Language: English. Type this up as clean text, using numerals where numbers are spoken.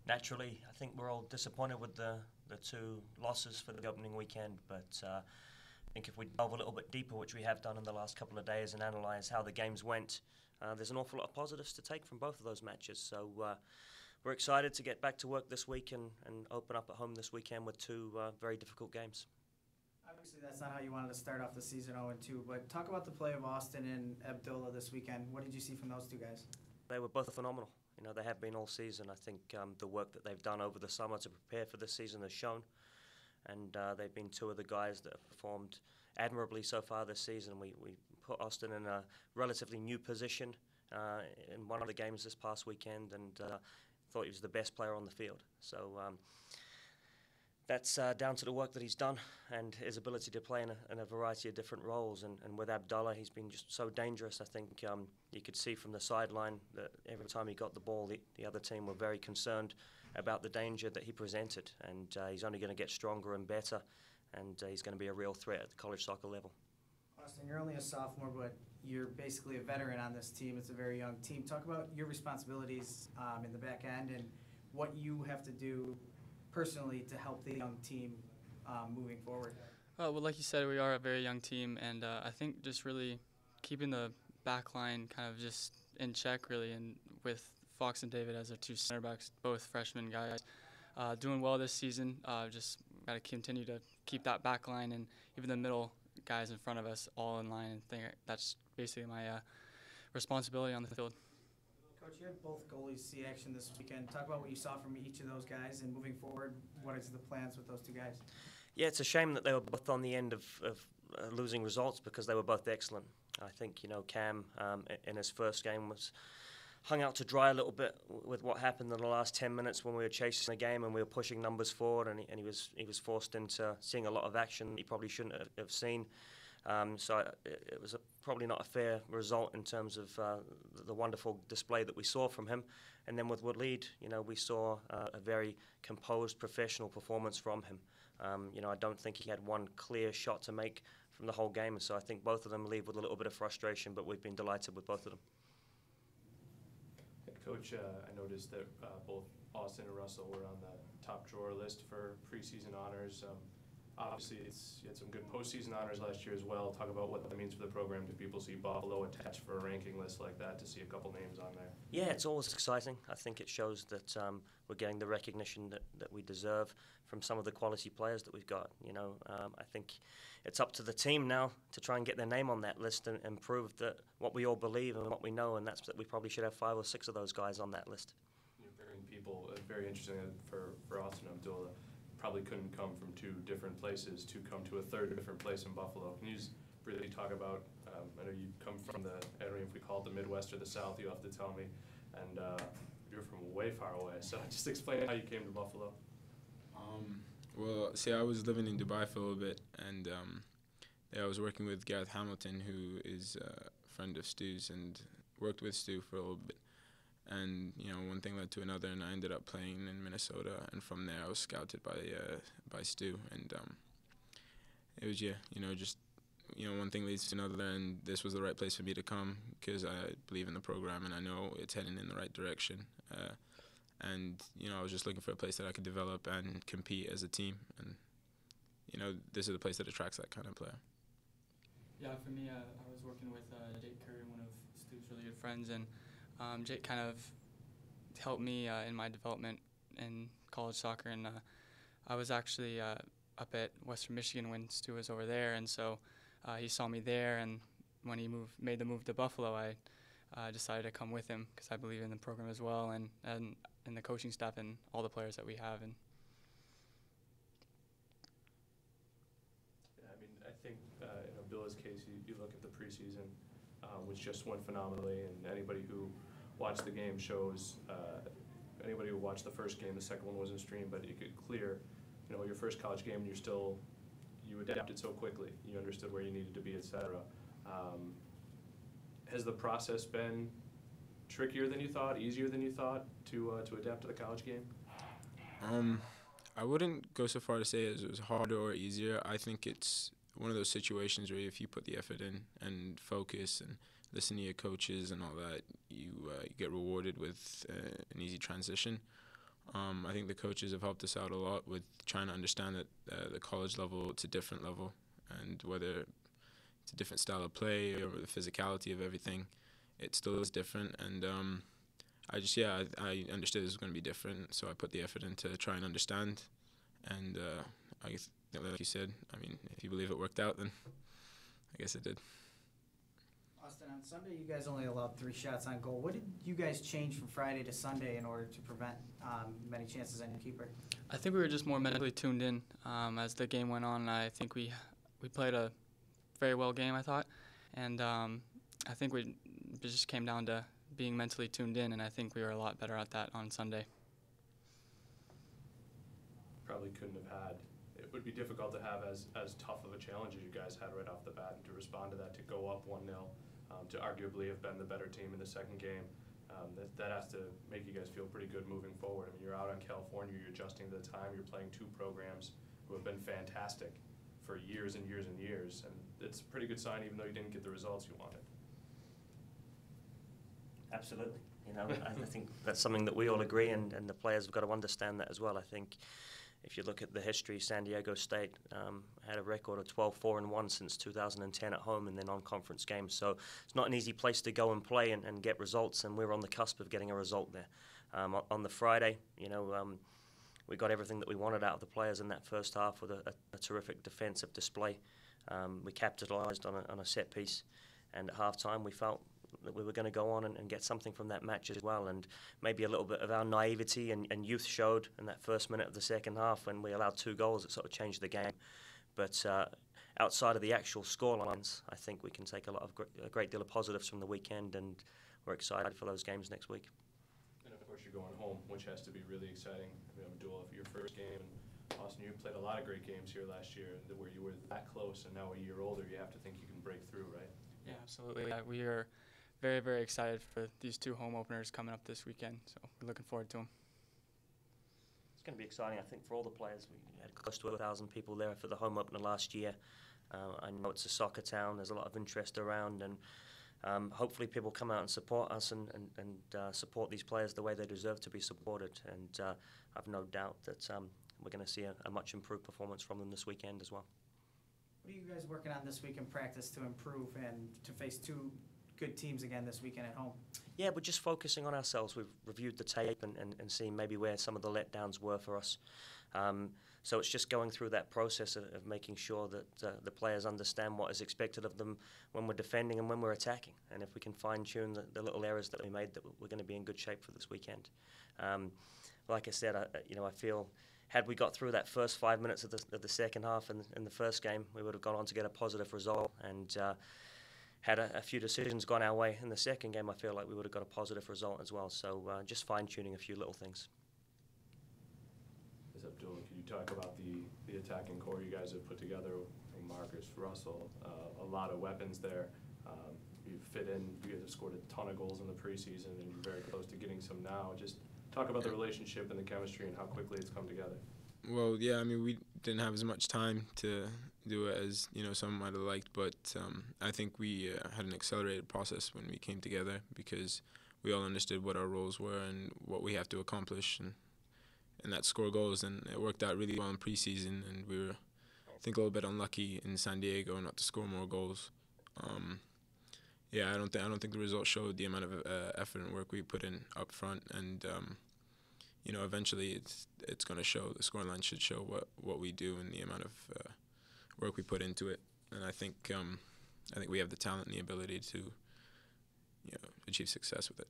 Naturally, I think we're all disappointed with the two losses for the opening weekend, but I think if we delve a little bit deeper, which we have done in the last couple of days, and analyse how the games went, there's an awful lot of positives to take from both of those matches. So we're excited to get back to work this week and open up at home this weekend with two very difficult games. Obviously, that's not how you wanted to start off the season 0-2, but talk about the play of Austin and Abdullah this weekend. What did you see from those two guys? They were both phenomenal. You know, they have been all season. I think the work that they've done over the summer to prepare for this season has shown. And they've been two of the guys that have performed admirably so far this season. We put Austin in a relatively new position in one of the games this past weekend, and thought he was the best player on the field. So that's down to the work that he's done and his ability to play in a variety of different roles. And with Abdullah, he's been just so dangerous. I think you could see from the sideline that every time he got the ball, the other team were very concerned about the danger that he presented. And he's only going to get stronger and better, and he's going to be a real threat at the college soccer level. Austin, you're only a sophomore, but you're basically a veteran on this team. It's a very young team. Talk about your responsibilities in the back end and what you have to do personally to help the young team moving forward. Well, like you said, we are a very young team, and I think just really keeping the back line kind of just in check, really, and with Fox and David as our two center backs, both freshman guys, doing well this season. Just got to continue to keep that back line and even the middle guys in front of us all in line, and think that's basically my responsibility on the field. Coach, you had both goalies see action this weekend. Talk about what you saw from each of those guys, and moving forward, what is the plans with those two guys? Yeah, it's a shame that they were both on the end of losing results because they were both excellent. I think, you know, Cam in his first game was hung out to dry a little bit with what happened in the last 10 minutes when we were chasing the game and we were pushing numbers forward, and he was forced into seeing a lot of action he probably shouldn't have seen. So it was probably not a fair result in terms of the wonderful display that we saw from him. And then with Waleed, you know, we saw a very composed, professional performance from him. You know, I don't think he had one clear shot to make from the whole game, so I think both of them leave with a little bit of frustration, but we've been delighted with both of them. Coach, I noticed that both Austin and Russell were on the top drawer list for preseason honors. Obviously, you had some good postseason honors last year as well. Talk about what that means for the program. Do people see Buffalo attached for a ranking list like that to see a couple names on there? Yeah, it's always exciting. I think it shows that we're getting the recognition that we deserve from some of the quality players that we've got. You know, I think it's up to the team now to try and get their name on that list and prove that what we all believe and what we know, and that's that we probably should have 5 or 6 of those guys on that list. You're varying people, very interesting for Austin Abdullah. Probably couldn't come from 2 different places to come to a third different place in Buffalo. Can you just really talk about, I know you come from I don't know if we call it the Midwest or the South, you have to tell me, and you're from way far away, so just explain how you came to Buffalo. Well, see, I was living in Dubai for a little bit, and I was working with Gareth Hamilton, who is a friend of Stu's, and worked with Stu for a little bit. And, you know, one thing led to another, and I ended up playing in Minnesota, and from there I was scouted by Stu, and it was, just, one thing leads to another, and this was the right place for me to come, because I believe in the program, and I know it's heading in the right direction. And, I was just looking for a place that I could develop and compete as a team, and, this is a place that attracts that kind of player. Yeah, for me, I was working with Jake Curry, one of Stu's really good friends, and Jake kind of helped me in my development in college soccer, and I was actually up at Western Michigan when Stu was over there, and so he saw me there, and when he made the move to Buffalo, I decided to come with him because I believe in the program as well, and in the coaching staff and all the players that we have. And yeah, I mean, I think in Abdullah's case, you look at the preseason, which just went phenomenally, and anybody who watched the game shows, anybody who watched the first game, the second one wasn't streamed, but it could clear, your first college game, you adapted so quickly, you understood where you needed to be, etc. Has the process been trickier than you thought, easier than you thought to adapt to the college game? I wouldn't go so far to say it was harder or easier. I think it's one of those situations where if you put the effort in and focus and listen to your coaches and all that, you get rewarded with an easy transition. I think the coaches have helped us out a lot with trying to understand that the college level, it's a different level, and whether it's a different style of play or the physicality of everything, it still is different. And I understood this was going to be different, so I put the effort in to try and understand. And I guess, like you said, I mean, if you believe it worked out, then I guess it did. Austin, on Sunday, you guys only allowed 3 shots on goal. What did you guys change from Friday to Sunday in order to prevent many chances on your keeper? I think we were just more mentally tuned in as the game went on. I think we played a very well game, I thought, and I think it just came down to being mentally tuned in, and I think we were a lot better at that on Sunday. Probably couldn't have had. It would be difficult to have as tough of a challenge as you guys had right off the bat, and to respond to that, to go up 1-0, to arguably have been the better team in the second game. That has to make you guys feel pretty good moving forward. I mean, you're out on California, you're adjusting to the time, you're playing 2 programs who have been fantastic for years and years and years, and it's a pretty good sign even though you didn't get the results you wanted. Absolutely. You know, I think that's something that we all agree, and the players have got to understand that as well. I think if you look at the history, San Diego State had a record of 12-4-1 since 2010 at home in their non-conference games. So it's not an easy place to go and play and get results, and we're on the cusp of getting a result there. On the Friday, you know, we got everything that we wanted out of the players in that first half with a terrific defensive display. We capitalized on a set piece, and at halftime we felt that we were going to go on and get something from that match as well, and maybe a little bit of our naivety and youth showed in that first minute of the second half when we allowed 2 goals. It sort of changed the game. But outside of the actual scorelines, I think we can take a great deal of positives from the weekend, and we're excited for those games next week. And of course, you're going home, which has to be really exciting. You know, Abdullah, for your first game, and Austin, you played a lot of great games here last year, where you were that close, and now a year older, you have to think you can break through, right? Yeah, absolutely. We are very, very excited for these 2 home openers coming up this weekend, so we're looking forward to them. It's going to be exciting, I think, for all the players. We had close to 1,000 people there for the home opener last year. I know it's a soccer town. There's a lot of interest around, and hopefully people come out and support us and support these players the way they deserve to be supported. And I've no doubt that we're going to see a much improved performance from them this weekend as well. What are you guys working on this week in practice to improve and to face 2 good teams again this weekend at home? Yeah, we're just focusing on ourselves. We've reviewed the tape and seen maybe where some of the letdowns were for us. So it's just going through that process of making sure that the players understand what is expected of them when we're defending and when we're attacking. And if we can fine-tune the little errors that we made, that we're going to be in good shape for this weekend. Like I said, I feel had we got through that first 5 minutes of the second half in the first game, we would have gone on to get a positive result. And had a few decisions gone our way in the second game, I feel like we would have got a positive result as well. So just fine-tuning a few little things. Abdullah, can you talk about the attacking core you guys have put together? Marcus, Russell, a lot of weapons there. You fit in. You guys have scored a ton of goals in the preseason, and you're very close to getting some now. Just talk about the relationship and the chemistry and how quickly it's come together. Well, yeah, I mean, we didn't have as much time to do it as, you know, some might have liked, but I think we had an accelerated process when we came together because we all understood what our roles were and what we have to accomplish, and that score goals, and it worked out really well in preseason, and we were, I think, a little bit unlucky in San Diego not to score more goals. Yeah, I don't think the results showed the amount of effort and work we put in up front, and you know, eventually it's going to show. The scoreline should show what we do and the amount of work we put into it. And I think we have the talent and the ability to, you know, achieve success with it.